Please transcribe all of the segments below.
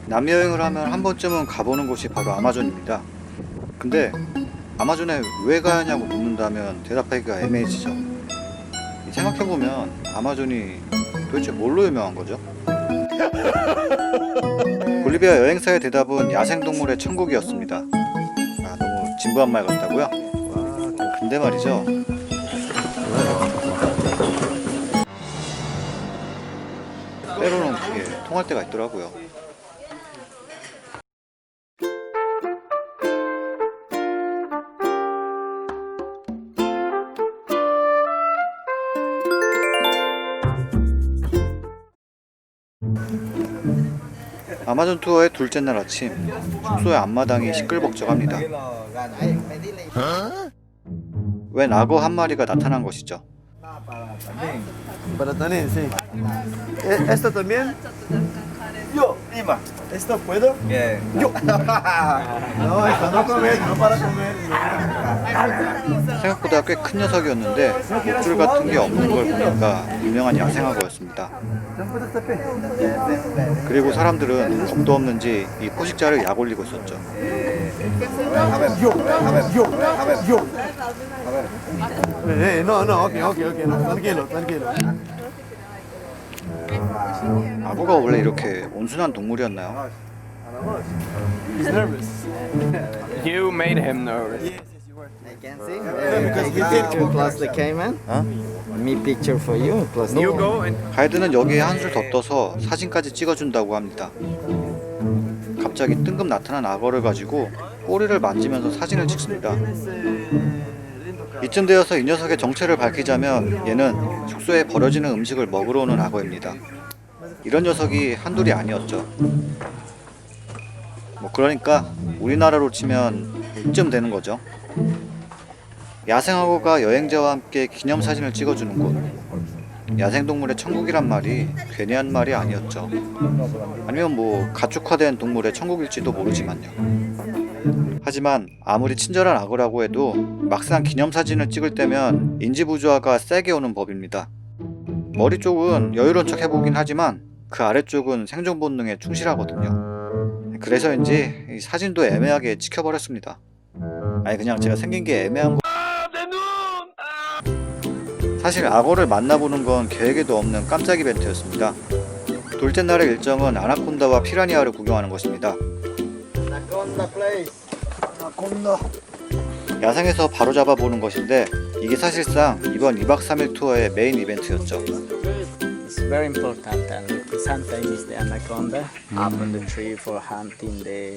남여행을 하면 한 번쯤은 가보는 곳이 바로 아마존입니다. 근데 아마존에 왜 가냐고 묻는다면 대답하기가 애매해지죠. 생각해보면 아마존이 도대체 뭘로 유명한 거죠? 볼리비아 여행사의 대답은 야생동물의 천국이었습니다. 아, 너무 진부한 말 같다고요? 근데 말이죠, 때로는 그게 통할 때가 있더라고요. 아마존 투어의 둘째 날 아침, 숙소의 앞마당이 시끌벅적합니다. 웬 악어 한 마리가 나타난 것이죠. Para también, sí. ¿Esto también? Yo, Emma, ¿esto puedo? Yeah. Yo. No, esto no comer, no para comer. 생각보다 꽤 큰 녀석이었는데 목줄 같은 게 없는 걸 보니까 유명한 야생악어였습니다. 그리고 사람들은 겁도 없는지 이 포식자를 약 올리고 있었죠. Yo, yo, yo. No, no, ok, ok, ok, no, tranquilo, tranquilo. 악어가 원래 이렇게 온순한 동물이었나요? He's nervous. You made him nervous. I can see. Take a picture plus the cayman. Me picture for you plus the You go and 가이드는 여기에 한술 더 떠서 사진까지 찍어준다고 합니다. 갑자기 뜬금 나타난 악어를 가지고 꼬리를 만지면서 사진을 찍습니다. 이쯤 되어서 이 녀석의 정체를 밝히자면 얘는 숙소에 버려지는 음식을 먹으러 오는 악어입니다. 이런 녀석이 한둘이 아니었죠. 뭐 그러니까 우리나라로 치면 이쯤 되는 거죠. 야생악어가 여행자와 함께 기념사진을 찍어주는 곳. 야생동물의 천국이란 말이 괜히 한 말이 아니었죠. 아니면 뭐 가축화된 동물의 천국일지도 모르지만요. 하지만 아무리 친절한 악어라고 해도 막상 기념사진을 찍을 때면 인지부조화가 세게 오는 법입니다. 머리 쪽은 여유로운 척 해보긴 하지만 그 아래쪽은 생존 본능에 충실하거든요. 그래서인지 이 사진도 애매하게 찍혀버렸습니다. 아니 그냥 제가 생긴 게 애매한 거. 사실 악어를 만나보는 건 계획에도 없는 깜짝 이벤트였습니다. 둘째 날의 일정은 아나콘다와 피라니아를 구경하는 것입니다. Anaconda place. 야생에서 바로 잡아보는 것인데 이게 사실상 이번 2박 3일 투어의 메인 이벤트였죠. It's very important and sometimes it's the anaconda up on the tree for hunting the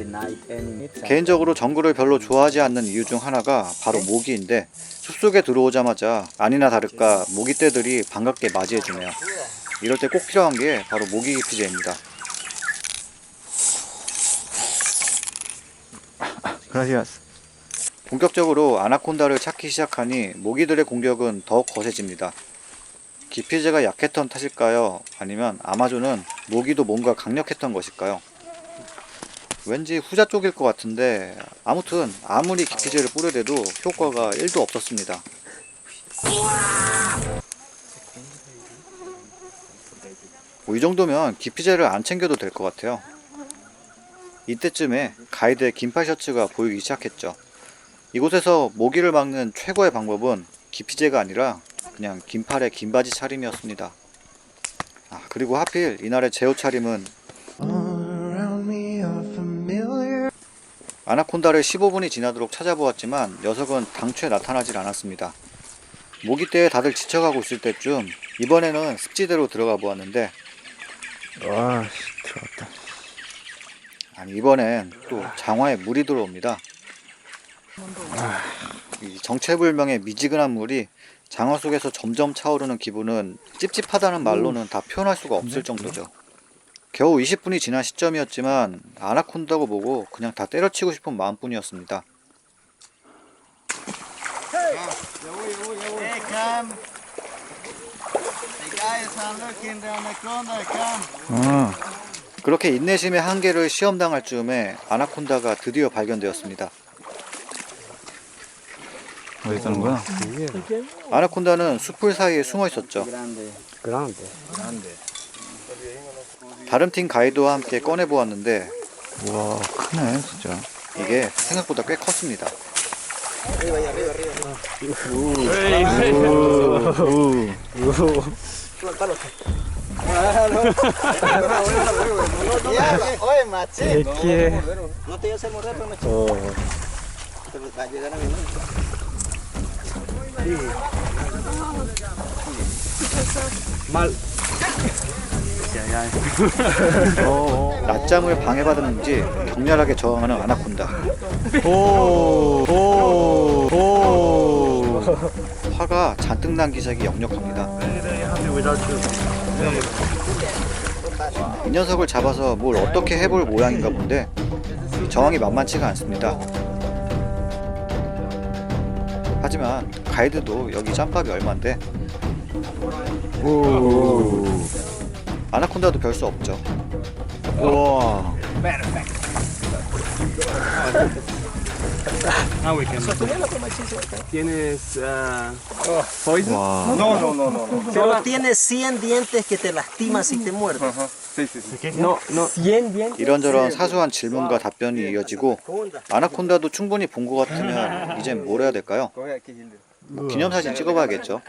night enemy. 개인적으로 정글을 별로 좋아하지 않는 이유 중 하나가 바로 모기인데 숲속에 들어오자마자 아니나 다를까 모기떼들이 반갑게 맞이해주네요. 이럴 때 꼭 필요한 게 바로 모기 기피제입니다. Gracias. 본격적으로 아나콘다를 찾기 시작하니 모기들의 공격은 더욱 거세집니다. 기피제가 약했던 탓일까요? 아니면 아마존은 모기도 뭔가 강력했던 것일까요? 왠지 후자 쪽일 것 같은데 아무튼 아무리 기피제를 뿌려대도 효과가 1도 없었습니다. 뭐 이 정도면 기피제를 안 챙겨도 될 것 같아요. 이때쯤에 가이드의 긴팔 셔츠가 보이기 시작했죠. 이곳에서 모기를 막는 최고의 방법은 기피제가 아니라 그냥 긴팔에 긴 바지 차림이었습니다. 아, 그리고 하필 이날의 제 옷차림은 아나콘다를 15분이 지나도록 찾아보았지만 녀석은 당최 나타나질 않았습니다. 모기떼에 다들 지쳐가고 있을 때쯤 이번에는 습지대로 들어가 보았는데 와, 들어왔다. 아니 이번엔 또 장화에 물이 들어옵니다. 이 정체불명의 미지근한 물이 장화 속에서 점점 차오르는 기분은 찝찝하다는 말로는 다 표현할 수가 없을 정도죠. 겨우 20분이 지난 시점이었지만 아나콘다고 보고 그냥 다 때려치고 싶은 마음뿐이었습니다. Hey, come. The guys are looking the anaconda. Come. 그렇게 인내심의 한계를 시험당할 즈음에 아나콘다가 드디어 발견되었습니다. 어디 있다는 거야? 아나콘다는 숲풀 사이에 숨어 있었죠. Grande. Grande. 다른 팀 가이드와 함께 꺼내 보았는데 우와, 크네, 진짜. 이게 생각보다 꽤 컸습니다. Oye, machi. ¿Qué? No te hace morrer, pero machi. Te va a llegar a mi mano. 낮잠을 방해받았는지 격렬하게 저항하는 아나콘다. 화가 잔뜩 난 기색이 역력합니다. 이 녀석을 잡아서 뭘 어떻게 해볼 모양인가 본데 이 저항이 만만치가 않습니다. 하지만 가이드도 여기 짬밥이 얼만데 아나콘다도 별 수 없죠. 우와. ¿Tienes 와. Solo tiene 100 dientes que te lastiman si te muerde. No, no. 100 bien. 이런저런 사소한 질문과 답변이 이어지고 아나콘다도 충분히 본 것 같으면 이젠 뭘 해야 될까요? 기념사진 찍어봐야겠죠.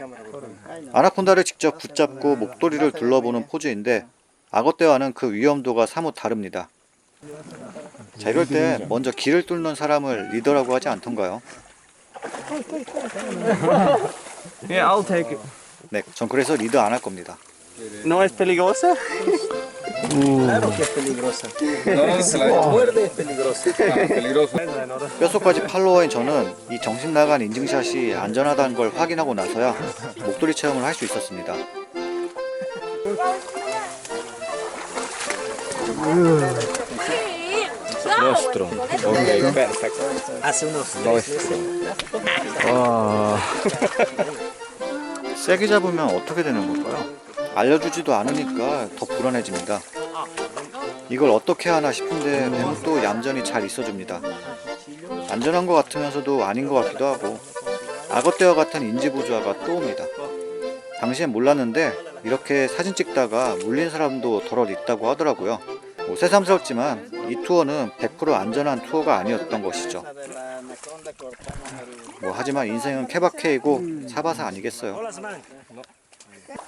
아나콘다를 직접 붙잡고 목도리를 둘러보는 포즈인데 악어떼와는 그 위험도가 사뭇 다릅니다. 자, 이럴 때 먼저 길을 뚫는 사람을 리더라고 하지 않던가요? Yeah, I'll take it. 네, 전 그래서 리더 안 할 겁니다. ¿No es peligrosa? Claro que es peligrosa. Muerde es peligrosa. 뼛속까지 팔로워인 저는 이 정신 나간 인증샷이 안전하다는 걸 확인하고 나서야 목도리 체험을 할 수 있었습니다. Hace unos 3 meses. 와. 세게 잡으면 어떻게 되는 걸까요? 알려주지도 않으니까 더 불안해집니다. 이걸 어떻게 하나 싶은데 뱀도 얌전히 잘 있어줍니다. 안전한 것 같으면서도 아닌 것 같기도 하고 악어떼와 같은 인지부조화가 또 옵니다. 당시엔 몰랐는데 이렇게 사진 찍다가 물린 사람도 덜어 있다고 하더라고요. 새삼스럽지만 이 투어는 100% 안전한 투어가 아니었던 것이죠. 하지만 인생은 케바케이고 사바사 아니겠어요.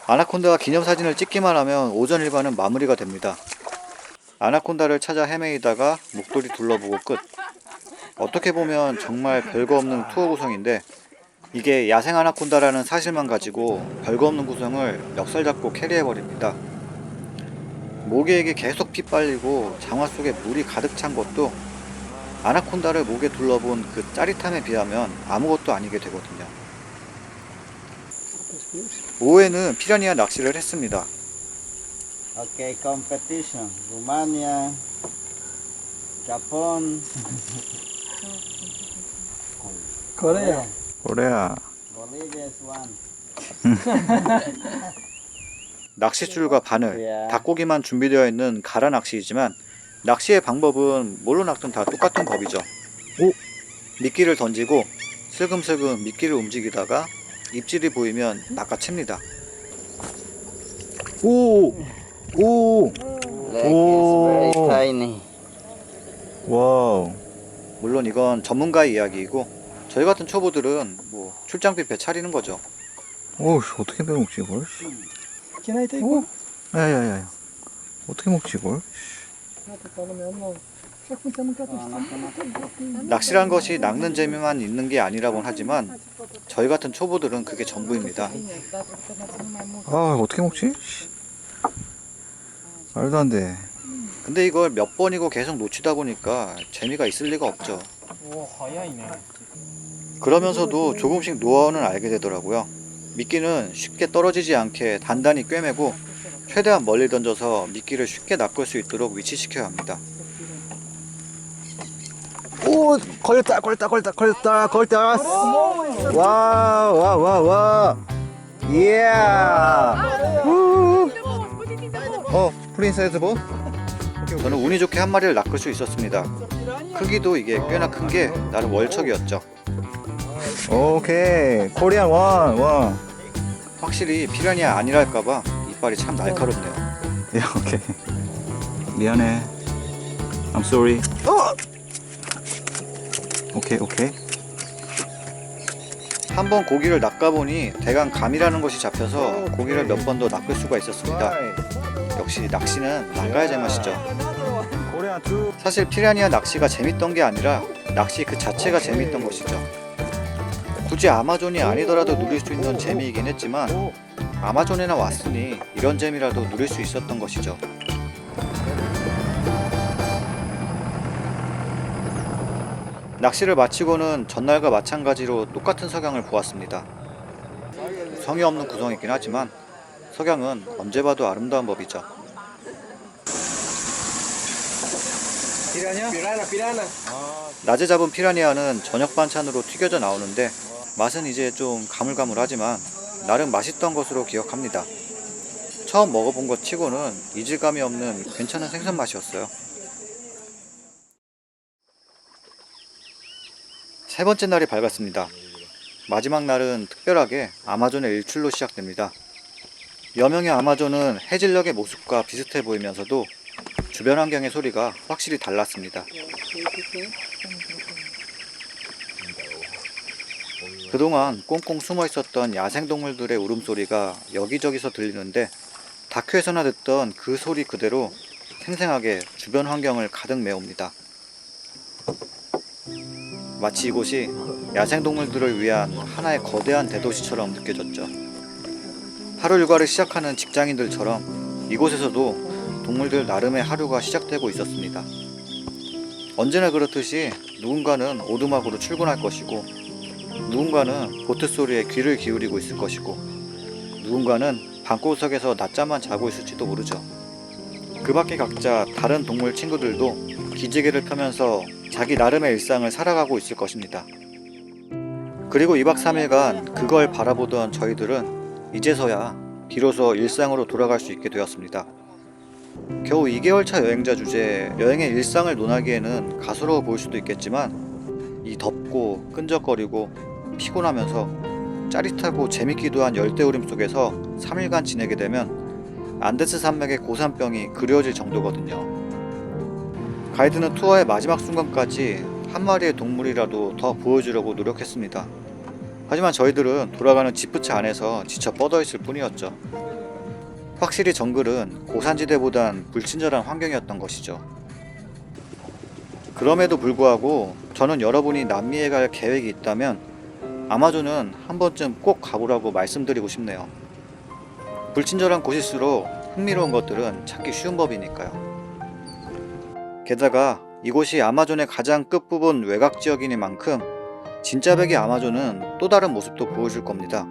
아나콘다와 기념사진을 찍기만 하면 오전 일과는 마무리가 됩니다. 아나콘다를 찾아 헤매이다가 목도리 둘러보고 끝. 어떻게 보면 정말 별거 없는 투어 구성인데 이게 야생 아나콘다라는 사실만 가지고 별거 없는 구성을 멱살잡고 캐리해버립니다. 모기에게 계속 피 빨리고 장화 속에 물이 가득 찬 것도 아나콘다를 목에 둘러본 그 짜릿함에 비하면 아무것도 아니게 되거든요. 오후에는 피라니아 낚시를 했습니다. Okay, competition. Rumania, Japón, Corea. 코레아. Bolivia is one. 낚싯줄과 바늘, 닭고기만 준비되어 있는 가라 낚시이지만 낚시의 방법은 뭘로 낚든 다 똑같은 법이죠. 미끼를 던지고 슬금슬금 미끼를 움직이다가 입질이 보이면 낚아챕니다. 오. Leg is very tiny. 와우. 물론 이건 전문가의 이야기이고 저희 같은 초보들은 출장비 배 차리는 거죠. 오, 어떻게 먹지 이걸? Can I take one? 야야야. 어떻게 먹지 이걸? 낚시란 것이 낚는 재미만 있는 게 아니라고는 하지만 저희 같은 초보들은 그게 전부입니다. 아, 어떻게 먹지? 말도 안 돼. 근데 이걸 몇 번이고 계속 놓치다 보니까 재미가 있을 리가 없죠. 오, 하야이네. 그러면서도 조금씩 노하우는 알게 되더라고요. 미끼는 쉽게 떨어지지 않게 단단히 꿰매고 최대한 멀리 던져서 미끼를 쉽게 낚을 수 있도록 위치시켜야 합니다. 오, 걸렸다. 와. 이야. 프린세스 보? 저는 운이 좋게 한 마리를 낚을 수 있었습니다. 크기도 이게 꽤나 큰 게 나름 월척이었죠. 오케이. 코리안 원. 확실히 피라니아 아니랄까봐 이빨이 참 날카롭네요. 야, 오케이. 미안해. I'm sorry. 오케이. 한번 고기를 낚아보니 대강 감이라는 것이 잡혀서 고기를 몇 번 더 낚을 수가 있었습니다. 역시 낚시는 낚아야 제맛이죠. 사실 피라니아 낚시가 재밌던 게 아니라 낚시 그 자체가 재밌던 것이죠. 굳이 아마존이 아니더라도 누릴 수 있는 재미이긴 했지만 아마존에나 왔으니 이런 재미라도 누릴 수 있었던 것이죠. 낚시를 마치고는 전날과 마찬가지로 똑같은 석양을 보았습니다. 성의 없는 구성이긴 하지만 석양은 언제 봐도 아름다운 법이죠. Piranha. 낮에 잡은 피라니아는 저녁 반찬으로 튀겨져 나오는데 맛은 이제 좀 가물가물하지만 나름 맛있던 것으로 기억합니다. 처음 먹어본 것 치고는 이질감이 없는 괜찮은 생선 맛이었어요. 세 번째 날이 밝았습니다. 마지막 날은 특별하게 아마존의 일출로 시작됩니다. 여명의 아마존은 해질녘의 모습과 비슷해 보이면서도 주변 환경의 소리가 확실히 달랐습니다. 그동안 꽁꽁 숨어 있었던 야생동물들의 울음소리가 여기저기서 들리는데 다큐에서나 듣던 그 소리 그대로 생생하게 주변 환경을 가득 메웁니다. 마치 이곳이 야생동물들을 위한 하나의 거대한 대도시처럼 느껴졌죠. 하루 일과를 시작하는 직장인들처럼 이곳에서도 동물들 나름의 하루가 시작되고 있었습니다. 언제나 그렇듯이 누군가는 오두막으로 출근할 것이고 누군가는 보트 소리에 귀를 기울이고 있을 것이고 누군가는 방구석에서 낮잠만 자고 있을지도 모르죠. 그 밖에 각자 다른 동물 친구들도 기지개를 펴면서 자기 나름의 일상을 살아가고 있을 것입니다. 그리고 2박 3일간 그걸 바라보던 저희들은 이제서야 비로소 일상으로 돌아갈 수 있게 되었습니다. 겨우 2개월차 여행자 주제에 여행의 일상을 논하기에는 가소로워 보일 수도 있겠지만 이 덥고 끈적거리고 피곤하면서 짜릿하고 재밌기도 한 열대우림 속에서 3일간 지내게 되면 안데스 산맥의 고산병이 그리워질 정도거든요. 가이드는 투어의 마지막 순간까지 한 마리의 동물이라도 더 보여주려고 노력했습니다. 하지만 저희들은 돌아가는 지프차 안에서 지쳐 뻗어있을 뿐이었죠. 확실히 정글은 고산지대보단 불친절한 환경이었던 것이죠. 그럼에도 불구하고 저는 여러분이 남미에 갈 계획이 있다면 아마존은 한 번쯤 꼭 가보라고 말씀드리고 싶네요. 불친절한 곳일수록 흥미로운 것들은 찾기 쉬운 법이니까요. 게다가 이곳이 아마존의 가장 끝부분 외곽 지역이니만큼 진짜 백의 아마존은 또 다른 모습도 보여줄 겁니다.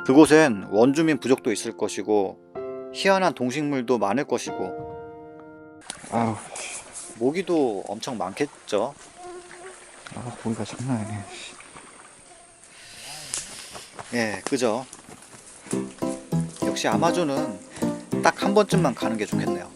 그곳엔 원주민 부족도 있을 것이고 희한한 동식물도 많을 것이고 모기도 엄청 많겠죠. 고기가 장난 아니네. 예, 그죠. 역시 아마존은 딱 한 번쯤만 가는 게 좋겠네요.